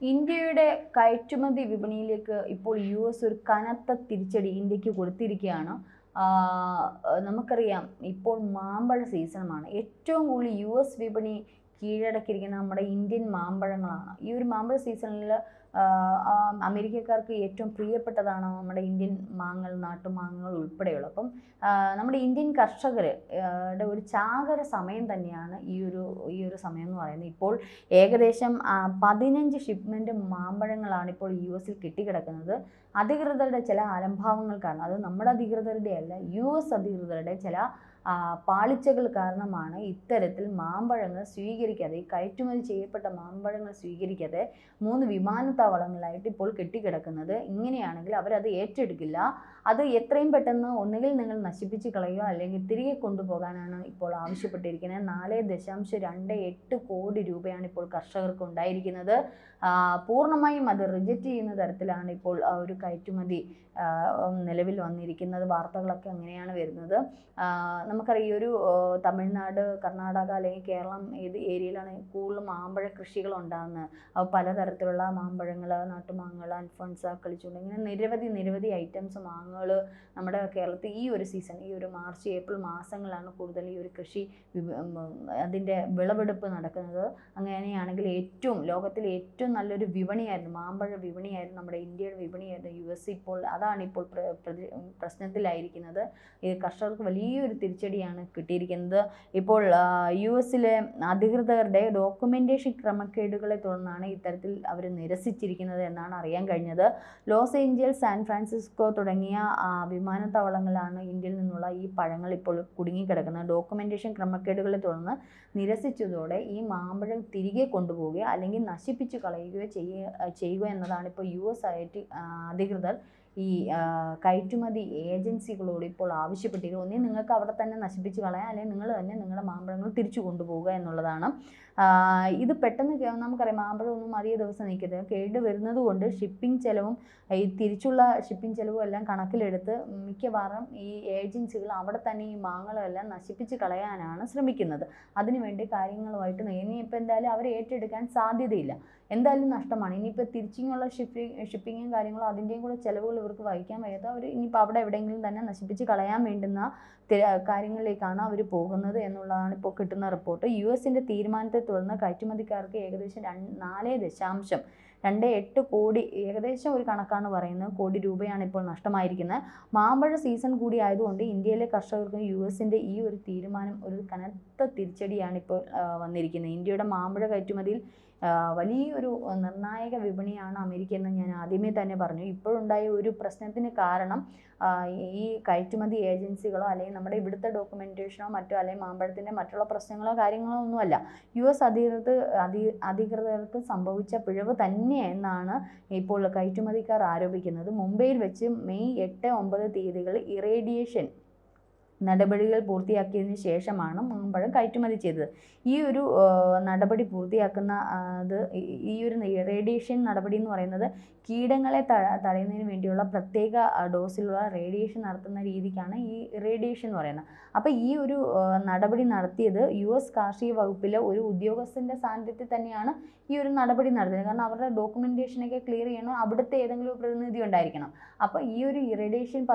ഇന്ത്യയുടെ കയറ്റുമതി വിപണിയിലേക്ക് ഇപ്പോൾ യു.എസ് ഒരു കനത്ത തിരിച്ചടി ഇന്ത്യക്ക് കൊടുത്തിരിക്കുകയാണ്. നമുക്കറിയാം ഇപ്പോൾ മാമ്പഴ സീസണുമാണ്. ഏറ്റവും കൂടുതൽ യു.എസ് വിപണി കീഴടക്കിയിരിക്കുന്ന നമ്മുടെ ഇന്ത്യൻ മാമ്പഴങ്ങളാണ്. ഈ ഒരു മാമ്പഴ സീസണിൽ അമേരിക്കക്കാർക്ക് ഏറ്റവും പ്രിയപ്പെട്ടതാണ് നമ്മുടെ ഇന്ത്യൻ മാങ്ങകൾ, നാട്ടുമാങ്ങകൾ ഉൾപ്പെടെയുള്ള. അപ്പം നമ്മുടെ ഇന്ത്യൻ കർഷകരുടെ ഒരു ചാകര സമയം തന്നെയാണ് ഈ ഒരു സമയം എന്ന് പറയുന്നത്. ഇപ്പോൾ ഏകദേശം 15 ഷിപ്മെൻറ്റ് മാമ്പഴങ്ങളാണ് ഇപ്പോൾ യു.എസിൽ കെട്ടിക്കിടക്കുന്നത്. അധികൃതരുടെ ചില അലംഭാവങ്ങൾ കാരണം, അത് നമ്മുടെ അധികൃതരുടെ അല്ല, യു.എസ് അധികൃതരുടെ ചില പാളിച്ചകൾ കാരണമാണ് ഇത്തരത്തിൽ മാമ്പഴങ്ങൾ സ്വീകരിക്കാതെ, ഈ കയറ്റുമതി ചെയ്യപ്പെട്ട മാമ്പഴങ്ങൾ സ്വീകരിക്കാതെ 3 വിമാനത്താവളങ്ങളായിട്ട് ഇപ്പോൾ കെട്ടിക്കിടക്കുന്നത്. ഇങ്ങനെയാണെങ്കിൽ അവരത് ഏറ്റെടുക്കില്ല. അത് എത്രയും പെട്ടെന്ന് ഒന്നുകിൽ നിങ്ങൾ നശിപ്പിച്ച് കളയുക, അല്ലെങ്കിൽ തിരികെ കൊണ്ടുപോകാനാണ് ഇപ്പോൾ ആവശ്യപ്പെട്ടിരിക്കുന്നത്. 4.28 കോടി രൂപയാണ് ഇപ്പോൾ കർഷകർക്ക് ഉണ്ടായിരിക്കുന്നത്. പൂർണ്ണമായും അത് റിജക്റ്റ് ചെയ്യുന്ന തരത്തിലാണ് ഇപ്പോൾ ഒരു കയറ്റുമതി നിലവിൽ വന്നിരിക്കുന്നത്. വാർത്തകളൊക്കെ അങ്ങനെയാണ് വരുന്നത്. നമുക്കറിയാം ഈ ഒരു തമിഴ്നാട്, കർണാടക അല്ലെങ്കിൽ കേരളം ഏത് ഏരിയയിലാണ് കൂടുതൽ മാമ്പഴ കൃഷികൾ ഉണ്ടാകുന്നത്. പലതരത്തിലുള്ള മാമ്പഴങ്ങൾ, നാട്ടുമാങ്ങകൾ, അൽഫോൺസ, കളിച്ചുണ്ട്, ഇങ്ങനെ നിരവധി ഐറ്റംസ് മാങ്ങകൾ നമ്മുടെ കേരളത്തിൽ ഈ ഒരു സീസൺ, ഈ ഒരു മാർച്ച് ഏപ്രിൽ മാസങ്ങളിലാണ് കൂടുതൽ ഈ ഒരു കൃഷി അതിൻ്റെ വിളവെടുപ്പ് നടക്കുന്നത്. അങ്ങനെയാണെങ്കിൽ ലോകത്തിലെ ഏറ്റവും നല്ലൊരു വിപണിയായിരുന്നു, മാമ്പഴ വിപണിയായിരുന്നു, നമ്മുടെ ഇന്ത്യയുടെ വിപണിയായിരുന്നു യു.എസ്. ഇപ്പോൾ അതാണിപ്പോൾ പ്രശ്നത്തിലായിരിക്കുന്നത്. ഈ കർഷകർക്ക് വലിയൊരു തിരിച്ചടിയാണ് കിട്ടിയിരിക്കുന്നത്. ഇപ്പോൾ യു.എസിലെ അധികൃതരുടെ ഡോക്യുമെൻറ്റേഷൻ ക്രമക്കേടുകളെ തുടർന്നാണ് ഇത്തരത്തിൽ അവർ നിരസിച്ചിരിക്കുന്നത് എന്നാണ് അറിയാൻ കഴിഞ്ഞത്. ലോസ് ഏഞ്ചൽസ്, സാൻ ഫ്രാൻസിസ്കോ തുടങ്ങിയ വിമാനത്താവളങ്ങളിലാണ് ഇന്ത്യയിൽ നിന്നുള്ള ഈ പഴങ്ങൾ ഇപ്പോൾ കുടുങ്ങിക്കിടക്കുന്നത്. ഡോക്യുമെൻറ്റേഷൻ ക്രമക്കേടുകളെ തുടർന്ന് നിരസിച്ചതോടെ ഈ മാമ്പഴം തിരികെ കൊണ്ടുപോവുകയോ അല്ലെങ്കിൽ നശിപ്പിച്ചു കളയുകയോ ചെയ്യുക എന്നതാണ് ഇപ്പോൾ യു.എസ് അധികൃതർ ഈ കയറ്റുമതി ഏജൻസികളോട് ഇപ്പോൾ ആവശ്യപ്പെട്ടിരിക്കുന്നത്. ഒന്നേ നിങ്ങൾക്ക് അവിടെ തന്നെ നശിപ്പിച്ച് കളയാം, അല്ലെങ്കിൽ നിങ്ങൾ തന്നെ നിങ്ങളുടെ മാമ്പഴങ്ങൾ തിരിച്ചു കൊണ്ടുപോവുക എന്നുള്ളതാണ്. ഇത് പെട്ടെന്ന് നമുക്കറിയാം, മാമ്പഴം ഒന്നും അധിക ദിവസം നിൽക്കരുത്, കേട് വരുന്നത് കൊണ്ട് ഷിപ്പിംഗ് ചിലവും ഈ തിരിച്ചുള്ള ഷിപ്പിംഗ് ചിലവും എല്ലാം കണക്കിലെടുത്ത് മിക്കവാറും ഈ ഏജൻസികൾ അവിടെ തന്നെ ഈ മാങ്ങകളെല്ലാം നശിപ്പിച്ച് കളയാനാണ് ശ്രമിക്കുന്നത്. അതിനുവേണ്ടി കാര്യങ്ങളുമായിട്ട് ഇനിയിപ്പോൾ എന്തായാലും അവർ ഏറ്റെടുക്കാൻ സാധ്യതയില്ല, എന്തായാലും നഷ്ടമാണ്. ഇനിയിപ്പോൾ തിരിച്ചിങ്ങുള്ള ഷിപ്പിങ്ങും കാര്യങ്ങളും അതിൻ്റെയും കൂടെ ചിലവുകൾ ഇവർക്ക് വഹിക്കാൻ വയ്യാതെ അവർ ഇനിയിപ്പോൾ അവിടെ എവിടെയെങ്കിലും തന്നെ നശിപ്പിച്ച് കളയാൻ വേണ്ടുന്ന കാര്യങ്ങളിലേക്കാണ് അവർ പോകുന്നത് എന്നുള്ളതാണ് ഇപ്പോൾ കിട്ടുന്ന റിപ്പോർട്ട്. യു.എസിൻ്റെ തീരുമാനത്തെ തുടർന്ന് കയറ്റുമതിക്കാർക്ക് ഏകദേശം 4.28 കോടി, ഏകദേശം ഒരു കണക്കാണ് പറയുന്നത്, കോടി രൂപയാണ് ഇപ്പോൾ നഷ്ടമായിരിക്കുന്നത്. മാമ്പഴ സീസൺ കൂടി ആയതുകൊണ്ട് ഇന്ത്യയിലെ കർഷകർക്കും യു.എസിൻ്റെ ഈ ഒരു തീരുമാനം ഒരു കനത്ത തിരിച്ചടിയാണ് ഇപ്പോൾ വന്നിരിക്കുന്നത്. ഇന്ത്യയുടെ മാമ്പഴ കയറ്റുമതിയിൽ വലിയൊരു നിർണായക വിപണിയാണ് അമേരിക്ക എന്ന് ഞാൻ ആദ്യമേ തന്നെ പറഞ്ഞു. ഇപ്പോഴുണ്ടായ ഒരു പ്രശ്നത്തിന് കാരണം ഈ കയറ്റുമതി ഏജൻസികളോ അല്ലെങ്കിൽ നമ്മുടെ ഇവിടുത്തെ ഡോക്യുമെൻറ്റേഷനോ മറ്റോ അല്ലെങ്കിൽ മാമ്പഴത്തിൻ്റെ മറ്റുള്ള പ്രശ്നങ്ങളോ കാര്യങ്ങളോ ഒന്നുമല്ല, യു.എസ് അധികൃതർക്ക് സംഭവിച്ച പിഴവ് തന്നെ എന്നാണ് ഇപ്പോൾ കയറ്റുമതിക്കാർ ആരോപിക്കുന്നത്. മുംബൈയിൽ വെച്ച് മെയ് 8, 9 തീയതികൾ ഇറേഡിയേഷൻ നടപടികൾ പൂർത്തിയാക്കിയതിന് ശേഷമാണ് മാമ്പഴം കയറ്റുമതി ചെയ്തത്. ഈ ഒരു നടപടി പൂർത്തിയാക്കുന്ന ഈ ഒരു റേഡിയേഷൻ നടപടി എന്ന് പറയുന്നത് കീടങ്ങളെ തടയുന്നതിന് വേണ്ടിയുള്ള പ്രത്യേക ഡോസിലുള്ള റേഡിയേഷൻ നടത്തുന്ന രീതിക്കാണ് ഈ റേഡിയേഷൻ എന്ന് പറയുന്നത്. അപ്പോൾ ഈ ഒരു നടപടി നടത്തിയത് യു.എസ് കാർഷിക വകുപ്പിലെ ഒരു ഉദ്യോഗസ്ഥൻ്റെ സാന്നിധ്യത്തിൽ തന്നെയാണ് ഈ ഒരു നടപടി നടത്തിയത്. കാരണം അവരുടെ ഡോക്യുമെൻറ്റേഷനൊക്കെ ക്ലിയർ ചെയ്യണം, അവിടുത്തെ ഏതെങ്കിലും പ്രതിനിധി ഉണ്ടായിരിക്കണം. അപ്പോൾ ഈ ഒരു ഇറേഡിയേഷൻ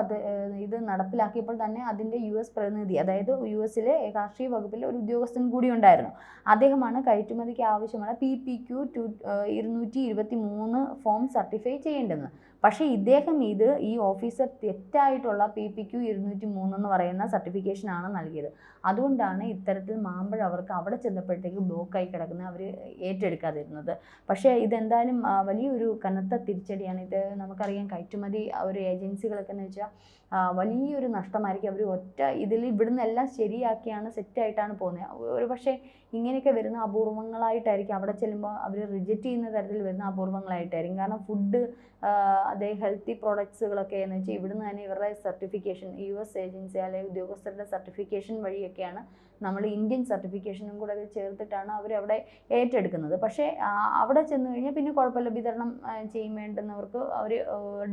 ഇത് നടപ്പിലാക്കിയപ്പോൾ തന്നെ അതിൻ്റെ യു.എസ് പ്രതിനിധി, അതായത് യു.എസിലെ കാർഷിക വകുപ്പിലെ ഒരു ഉദ്യോഗസ്ഥൻ കൂടി ഉണ്ടായിരുന്നു. അദ്ദേഹമാണ് കയറ്റുമതിക്ക് ആവശ്യമുള്ള PPQ 223 ഫോം സർട്ടിഫൈ ചെയ്യേണ്ടത്. പക്ഷേ ഇദ്ദേഹം ഈ ഓഫീസർ തെറ്റായിട്ടുള്ള PPQ 203 എന്ന് പറയുന്ന സർട്ടിഫിക്കേഷനാണ് നൽകിയത്. അതുകൊണ്ടാണ് ഇത്തരത്തിൽ മാമ്പഴം അവർക്ക് അവിടെ ചെന്നപ്പോഴത്തേക്ക് ബ്ലോക്കായി കിടക്കുന്നത്, അവർ ഏറ്റെടുക്കാതിരുന്നത്. പക്ഷേ ഇതെന്തായാലും വലിയൊരു കനത്ത തിരിച്ചടിയാണ്. ഇത് നമുക്കറിയാം, കയറ്റുമതി ഒരു ഏജൻസികളൊക്കെ എന്ന് വെച്ചാൽ വലിയൊരു നഷ്ടമായിരിക്കും. അവർ ഇവിടുന്ന് എല്ലാം ശരിയാക്കിയാണ് സെറ്റായിട്ടാണ് പോകുന്നത്. ഒരു പക്ഷേ ഇങ്ങനെയൊക്കെ വരുന്ന അപൂർവങ്ങളായിട്ടായിരിക്കും, അവിടെ ചെല്ലുമ്പോൾ അവർ റിജക്റ്റ് ചെയ്യുന്ന തരത്തിൽ വരുന്ന അപൂർവങ്ങളായിട്ടായിരിക്കും. കാരണം ഫുഡ്, അതേ ഹെൽത്തി പ്രോഡക്ട്സുകളൊക്കെ എന്ന് വെച്ചാൽ ഇവിടുന്ന് തന്നെ ഇവരുടെ സർട്ടിഫിക്കേഷൻ, യു.എസ് ഏജൻസി അല്ലെങ്കിൽ ഉദ്യോഗസ്ഥരുടെ സർട്ടിഫിക്കേഷൻ വഴിയൊക്കെയാണ്, നമ്മൾ ഇന്ത്യൻ സർട്ടിഫിക്കേഷനും കൂടെ ചേർത്തിട്ടാണ് അവരവിടെ ഏറ്റെടുക്കുന്നത്. പക്ഷേ അവിടെ ചെന്ന് കഴിഞ്ഞാൽ പിന്നെ കുഴപ്പമില്ല, വിതരണം വേണ്ടുന്നവർക്ക് അവർ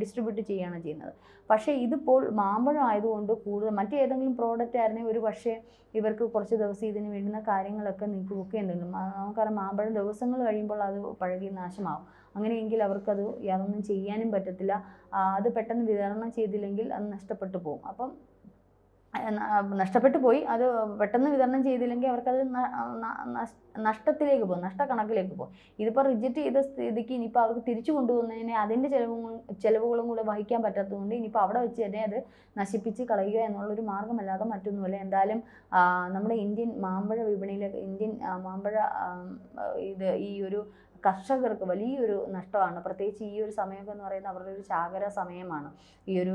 ഡിസ്ട്രിബ്യൂട്ട് ചെയ്യുകയാണ് ചെയ്യുന്നത്. പക്ഷേ ഇതിപ്പോൾ മാമ്പഴം ആയതുകൊണ്ട് കൂടുതൽ മറ്റേതെങ്കിലും പ്രോഡക്റ്റ് ആയിരുന്നെങ്കിൽ ഒരു പക്ഷേ ഇവർക്ക് കുറച്ച് ദിവസം ഇതിന് വേണ്ടുന്ന കാര്യങ്ങളൊക്കെ നീക്കുപോക്കെ എന്തെങ്കിലും, നമുക്കറിയാം മാമ്പഴം ദിവസങ്ങൾ കഴിയുമ്പോൾ അത് പഴകി നാശമാകും. അങ്ങനെയെങ്കിൽ അവർക്കത് യാതൊന്നും ചെയ്യാനും പറ്റത്തില്ല. അത് പെട്ടെന്ന് വിതരണം ചെയ്തില്ലെങ്കിൽ അത് നഷ്ടപ്പെട്ടു പോകും. അപ്പം നഷ്ടപ്പെട്ടു പോയി, അത് പെട്ടെന്ന് വിതരണം ചെയ്തില്ലെങ്കിൽ അവർക്കത് നഷ്ടത്തിലേക്ക് പോകും, നഷ്ടക്കണക്കിലേക്ക് പോകും. ഇതിപ്പോൾ റിജക്റ്റ് ചെയ്ത സ്ഥിതിക്ക് ഇനിയിപ്പോൾ അവർക്ക് തിരിച്ചു കൊണ്ടുപോകുന്നതിന് അതിൻ്റെ ചിലവുകളും കൂടെ വഹിക്കാൻ പറ്റാത്തതുകൊണ്ട് ഇനിയിപ്പോൾ അവിടെ വെച്ച് തന്നെ അത് നശിപ്പിച്ച് കളയുക എന്നുള്ളൊരു മാർഗ്ഗമല്ലാതെ മറ്റൊന്നുമല്ല. എന്തായാലും നമ്മുടെ ഇന്ത്യൻ മാമ്പഴ വിപണിയിലെ മാമ്പഴ ഈ ഒരു കർഷകർക്ക് വലിയൊരു നഷ്ടമാണ്. പ്രത്യേകിച്ച് ഈ ഒരു സമയമൊക്കെ എന്ന് പറയുന്നത് അവരുടെ ഒരു ചാകര സമയമാണ്. ഈ ഒരു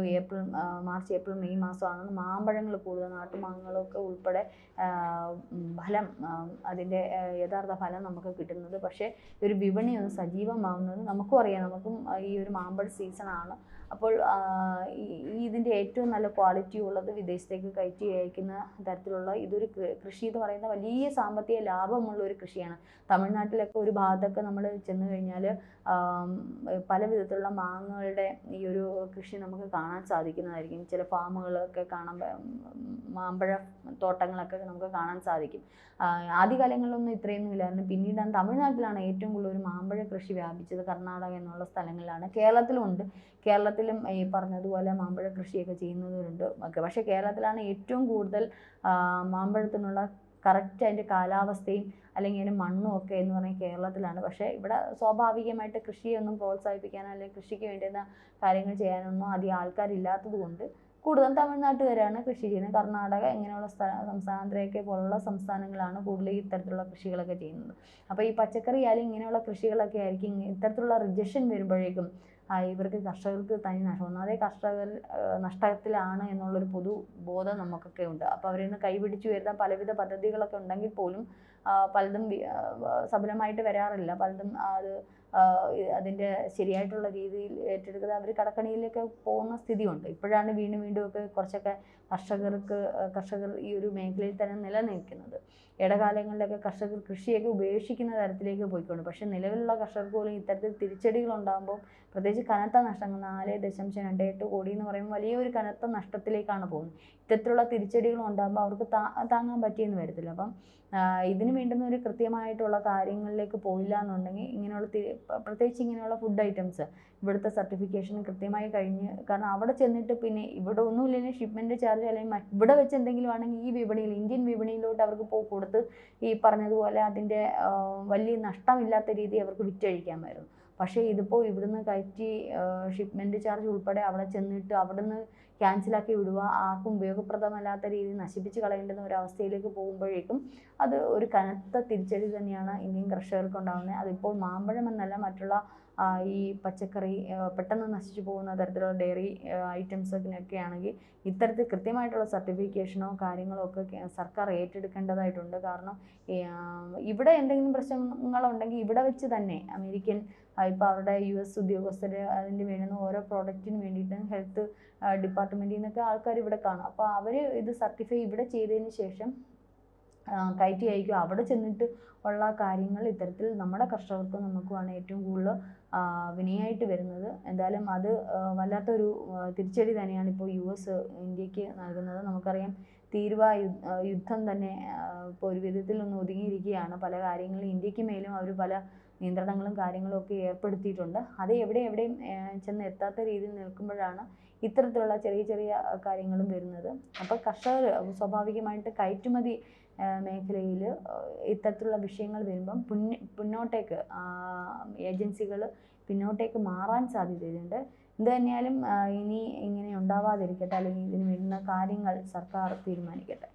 മാർച്ച് ഏപ്രിൽ മെയ് മാസമാണ് മാമ്പഴങ്ങൾ കൂടുതൽ, നാട്ടുമാങ്ങകളൊക്കെ ഉൾപ്പെടെ ഫലം, അതിൻ്റെ യഥാർത്ഥ ഫലം നമുക്ക് കിട്ടുന്നത്. പക്ഷേ ഒരു വിപണി ഒന്ന് സജീവമാവുന്നത് നമുക്കും അറിയാം, നമുക്കും ഈ ഒരു മാമ്പഴ സീസണാണ്. അപ്പോൾ ഇതിൻ്റെ ഏറ്റവും നല്ല ക്വാളിറ്റി ഉള്ളത് വിദേശത്തേക്ക് കയറ്റി അയക്കുന്ന തരത്തിലുള്ള ഇതൊരു കൃഷി എന്ന് പറയുന്ന വലിയ സാമ്പത്തിക ലാഭമുള്ള ഒരു കൃഷിയാണ്. തമിഴ്നാട്ടിലൊക്കെ ഒരു ഭാഗത്തൊക്കെ നമ്മൾ ചെന്ന് കഴിഞ്ഞാൽ പല വിധത്തിലുള്ള മാങ്ങകളുടെ ഈ ഒരു കൃഷി നമുക്ക് കാണാൻ സാധിക്കുന്നതായിരിക്കും. ചില ഫാമുകളൊക്കെ മാമ്പഴ തോട്ടങ്ങളൊക്കെ നമുക്ക് കാണാൻ സാധിക്കും. ആദ്യകാലങ്ങളിലൊന്നും ഇത്രയൊന്നും ഇല്ലായിരുന്നു. പിന്നീടാണ് തമിഴ്നാട്ടിലാണ് ഏറ്റവും കൂടുതൽ ഒരു മാമ്പഴ കൃഷി വ്യാപിച്ചത്. കർണാടക എന്നുള്ള സ്ഥലങ്ങളിലാണ്. കേരളത്തിലുമുണ്ട്. കേരളത്തിലും ഈ പറഞ്ഞതുപോലെ മാമ്പഴ കൃഷിയൊക്കെ ചെയ്യുന്നവരുണ്ട് ഒക്കെ. പക്ഷേ കേരളത്തിലാണ് ഏറ്റവും കൂടുതൽ മാമ്പഴത്തിനുള്ള കറക്റ്റ് അതിൻ്റെ കാലാവസ്ഥയും അല്ലെങ്കിൽ അതിൻ്റെ മണ്ണും ഒക്കെ എന്ന് പറയുന്നത് കേരളത്തിലാണ്. പക്ഷേ ഇവിടെ സ്വാഭാവികമായിട്ട് കൃഷിയൊന്നും പ്രോത്സാഹിപ്പിക്കാനോ അല്ലെങ്കിൽ കൃഷിക്ക് വേണ്ടുന്ന കാര്യങ്ങൾ ചെയ്യാനൊന്നും അധികം ആൾക്കാരില്ലാത്തത് കൊണ്ട് കൂടുതൽ തമിഴ്നാട്ടുകാരാണ് കൃഷി ചെയ്യുന്നത്. കർണാടക ഇങ്ങനെയുള്ള സംസ്ഥാനത്തിലേക്ക് പോലുള്ള സംസ്ഥാനങ്ങളാണ് കൂടുതൽ ഇത്തരത്തിലുള്ള കൃഷികളൊക്കെ ചെയ്യുന്നത്. അപ്പോൾ ഈ പച്ചക്കറി ആയാലും ഇങ്ങനെയുള്ള കൃഷികളൊക്കെ ആയിരിക്കും ഇത്തരത്തിലുള്ള റിജക്ഷൻ വരുമ്പോഴേക്കും ഇവർക്ക് കർഷകർക്ക് തനി നഷ്ടം. ഒന്നാമതേ കർഷകർ നഷ്ടത്തിലാണ് എന്നുള്ളൊരു പൊതുബോധം നമുക്കൊക്കെ ഉണ്ട്. അപ്പോൾ അവരിൽ നിന്ന് കൈപിടിച്ചു വരുന്ന പലവിധ പദ്ധതികളൊക്കെ ഉണ്ടെങ്കിൽ പോലും പലതും സഫലമായിട്ട് വരാറില്ല. പലതും അതിൻ്റെ ശരിയായിട്ടുള്ള രീതിയിൽ ഏറ്റെടുക്കാതെ അവർ കടക്കണിയിലേക്ക് പോകുന്ന സ്ഥിതിയുണ്ട്. ഇപ്പോഴാണ് വീണ്ടും ഒക്കെ കുറച്ചൊക്കെ കർഷകർ ഈ ഒരു മേഖലയിൽ തന്നെ നിലനിൽക്കുന്നത്. ഇടകാലങ്ങളിലൊക്കെ കർഷകർ കൃഷിയൊക്കെ ഉപേക്ഷിക്കുന്ന തരത്തിലേക്ക് പോയിക്കൊണ്ട്. പക്ഷേ നിലവിലുള്ള കർഷകർക്ക് പോലും ഇത്തരത്തിൽ തിരിച്ചടികൾ ഉണ്ടാകുമ്പോൾ, പ്രത്യേകിച്ച് കനത്ത നഷ്ടങ്ങൾ 4.28 കോടി എന്ന് പറയുമ്പോൾ വലിയൊരു കനത്ത നഷ്ടത്തിലേക്കാണ് പോകുന്നത്. ഇത്തരത്തിലുള്ള തിരിച്ചടികൾ ഉണ്ടാകുമ്പോൾ അവർക്ക് താങ്ങാൻ പറ്റിയെന്ന് വരത്തില്ല. അപ്പം ഇതിന് വേണ്ടുന്ന ഒരു കൃത്യമായിട്ടുള്ള കാര്യങ്ങളിലേക്ക് പോയില്ല എന്നുണ്ടെങ്കിൽ ഇങ്ങനെയുള്ള പ്രത്യേകിച്ച് ഇങ്ങനെയുള്ള ഫുഡ് ഐറ്റംസ് ഇവിടുത്തെ സർട്ടിഫിക്കേഷൻ കൃത്യമായി കഴിഞ്ഞ്, കാരണം അവിടെ ചെന്നിട്ട് പിന്നെ ഇവിടെ ഒന്നുമില്ലെങ്കിൽ ഷിപ്മെൻറ്റ് ചാർജ് അല്ലെങ്കിൽ ഇവിടെ വെച്ച് എന്തെങ്കിലും ആണെങ്കിൽ ഈ വിപണിയിൽ ഇന്ത്യൻ വിപണിയിലോട്ട് അവർക്ക് കൊടുത്ത് ഈ പറഞ്ഞതുപോലെ അതിൻ്റെ വലിയ നഷ്ടമില്ലാത്ത രീതി അവർക്ക് വിറ്റഴിക്കാമായിരുന്നു. പക്ഷേ ഇതിപ്പോൾ ഇവിടുന്ന് കയറ്റി ഷിപ്മെൻറ്റ് ചാർജ് ഉൾപ്പെടെ അവിടെ ചെന്നിട്ട് അവിടുന്ന് ക്യാൻസലാക്കി വിടുക, ആർക്കും ഉപയോഗപ്രദമല്ലാത്ത രീതിയിൽ നശിപ്പിച്ച് കളയേണ്ടുന്ന ഒരവസ്ഥയിലേക്ക് പോകുമ്പോഴേക്കും അത് ഒരു കനത്ത തിരിച്ചടി തന്നെയാണ് ഇന്ത്യൻ കർഷകർക്ക് ഉണ്ടാകുന്നത്. അതിപ്പോൾ മാമ്പഴം എന്നല്ല, മറ്റുള്ള ഈ പച്ചക്കറി പെട്ടെന്ന് നശിച്ചു പോകുന്ന തരത്തിലുള്ള ഡയറി ഐറ്റംസൊക്കെ ആണെങ്കിൽ ഇത്തരത്തിൽ കൃത്യമായിട്ടുള്ള സർട്ടിഫിക്കേഷനോ കാര്യങ്ങളോ ഒക്കെ സർക്കാർ ഏറ്റെടുക്കേണ്ടതായിട്ടുണ്ട്. കാരണം ഇവിടെ എന്തെങ്കിലും പ്രശ്നങ്ങളുണ്ടെങ്കിൽ ഇവിടെ വെച്ച് തന്നെ അമേരിക്കൻ ഇപ്പോൾ അവരുടെ US ഉദ്യോഗസ്ഥർ അതിന് വേണ്ടുന്ന ഓരോ പ്രോഡക്റ്റിന് വേണ്ടിയിട്ട് ഹെൽത്ത് ഡിപ്പാർട്ട്മെൻറ്റിൽ നിന്നൊക്കെ ആൾക്കാർ ഇവിടെ കാണും. അപ്പോൾ അവർ ഇത് സർട്ടിഫൈ ഇവിടെ ചെയ്തതിന് ശേഷം കയറ്റി അയക്കുക. അവിടെ ചെന്നിട്ട് ഉള്ള കാര്യങ്ങൾ ഇത്തരത്തിൽ നമ്മുടെ കർഷകർക്കും നമുക്കുമാണ് ഏറ്റവും കൂടുതൽ വിനയായിട്ട് വരുന്നത്. എന്തായാലും അത് വല്ലാത്തൊരു തിരിച്ചടി തന്നെയാണ് ഇപ്പോൾ US ഇന്ത്യക്ക് നൽകുന്നത്. നമുക്കറിയാം തീരുവ യുദ്ധം തന്നെ ഇപ്പോൾ ഒരു വിധത്തിൽ ഒന്ന് ഒതുങ്ങിയിരിക്കുകയാണ്. പല കാര്യങ്ങളും ഇന്ത്യക്ക് മേലും അവർ പല നിയന്ത്രണങ്ങളും കാര്യങ്ങളും ഒക്കെ ഏർപ്പെടുത്തിയിട്ടുണ്ട്. അത് എവിടെയും ചെന്ന് എത്താത്ത രീതിയിൽ നിൽക്കുമ്പോഴാണ് ഇത്തരത്തിലുള്ള ചെറിയ കാര്യങ്ങളും വരുന്നത്. അപ്പോൾ കർഷകർ സ്വാഭാവികമായിട്ട് കയറ്റുമതി മേഖലയിൽ ഇത്തരത്തിലുള്ള വിഷയങ്ങൾ വരുമ്പം പിന്നോട്ടേക്ക് ഏജൻസികൾ പിന്നോട്ടേക്ക് മാറാൻ സാധ്യതയുണ്ട്. എന്ത് തന്നെയാലും ഇനി ഇങ്ങനെ ഉണ്ടാവാതിരിക്കട്ടെ, അല്ലെങ്കിൽ ഇതിന് വേണ്ടുന്ന കാര്യങ്ങൾ സർക്കാർ തീരുമാനിക്കട്ടെ.